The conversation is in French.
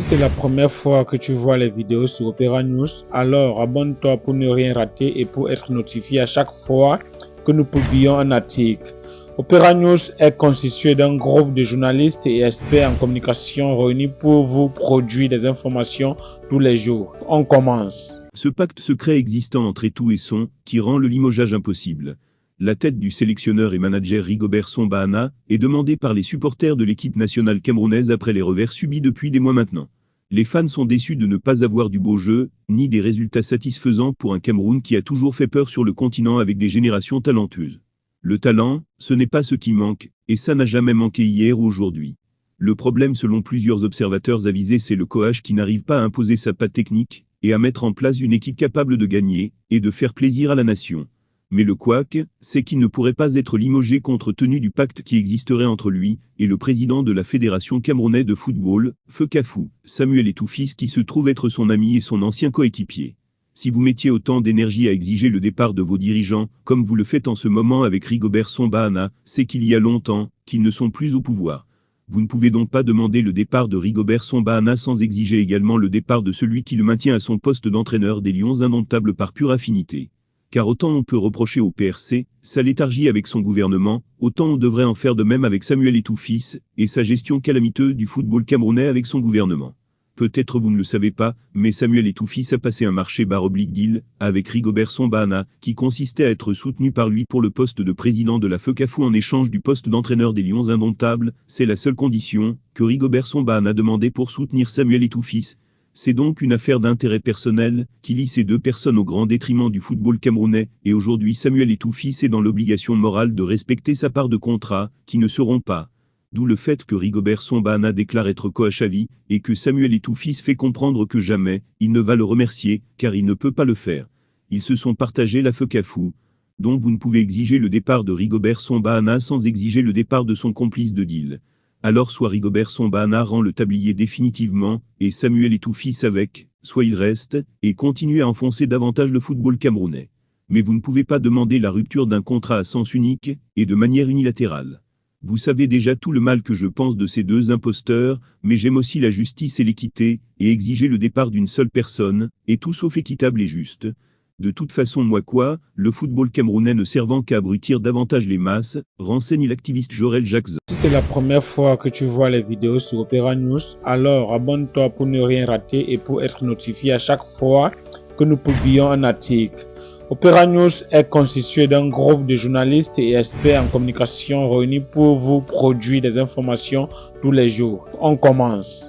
Si c'est la première fois que tu vois les vidéos sur Opera News, alors abonne-toi pour ne rien rater et pour être notifié à chaque fois que nous publions un article. Opera News est constitué d'un groupe de journalistes et experts en communication réunis pour vous produire des informations tous les jours. On commence. Ce pacte secret existant entre Etou et Son, qui rend le limogeage impossible. La tête du sélectionneur et manager Rigobert Song Bahana est demandée par les supporters de l'équipe nationale camerounaise après les revers subis depuis des mois maintenant. Les fans sont déçus de ne pas avoir du beau jeu, ni des résultats satisfaisants pour un Cameroun qui a toujours fait peur sur le continent avec des générations talentueuses. Le talent, ce n'est pas ce qui manque, et ça n'a jamais manqué hier ou aujourd'hui. Le problème selon plusieurs observateurs avisés, c'est le coach qui n'arrive pas à imposer sa patte technique, et à mettre en place une équipe capable de gagner, et de faire plaisir à la nation. Mais le couac, c'est qu'il ne pourrait pas être limogé compte tenu du pacte qui existerait entre lui et le président de la Fédération camerounaise de football, Fekafou, Samuel Etoufis, qui se trouve être son ami et son ancien coéquipier. Si vous mettiez autant d'énergie à exiger le départ de vos dirigeants, comme vous le faites en ce moment avec Rigobert Song Bahana, c'est qu'il y a longtemps qu'ils ne sont plus au pouvoir. Vous ne pouvez donc pas demander le départ de Rigobert Song Bahana sans exiger également le départ de celui qui le maintient à son poste d'entraîneur des Lions indomptables par pure affinité. Car autant on peut reprocher au PRC sa léthargie avec son gouvernement, autant on devrait en faire de même avec Samuel Etoufis et sa gestion calamiteuse du football camerounais avec son gouvernement. Peut-être vous ne le savez pas, mais Samuel Etoufis a passé un marché /deal avec Rigobert Song Bahana, qui consistait à être soutenu par lui pour le poste de président de la Fekafou en échange du poste d'entraîneur des Lions indomptables. C'est la seule condition que Rigobert Song Bahana demandait pour soutenir Samuel Etoufis. C'est donc une affaire d'intérêt personnel qui lie ces deux personnes au grand détriment du football camerounais, et aujourd'hui Samuel Etoufis est dans l'obligation morale de respecter sa part de contrat, qui ne seront pas. D'où le fait que Rigobert Song Bahana déclare être coach à vie, et que Samuel Etoufis fait comprendre que jamais il ne va le remercier, car il ne peut pas le faire. Ils se sont partagés la Fekafou. Donc vous ne pouvez exiger le départ de Rigobert Song Bahana sans exiger le départ de son complice de deal. Alors soit Rigobert Song Bahana rend le tablier définitivement, et Samuel Etoufis avec, soit il reste, et continue à enfoncer davantage le football camerounais. Mais vous ne pouvez pas demander la rupture d'un contrat à sens unique, et de manière unilatérale. Vous savez déjà tout le mal que je pense de ces deux imposteurs, mais j'aime aussi la justice et l'équité, et exiger le départ d'une seule personne, est tout sauf équitable et juste. De toute façon le football camerounais ne servant qu'à abrutir davantage les masses, renseigne l'activiste Jorel Jackson. Si c'est la première fois que tu vois les vidéos sur Opera News, alors abonne-toi pour ne rien rater et pour être notifié à chaque fois que nous publions un article. Opera News est constitué d'un groupe de journalistes et experts en communication réunis pour vous produire des informations tous les jours. On commence.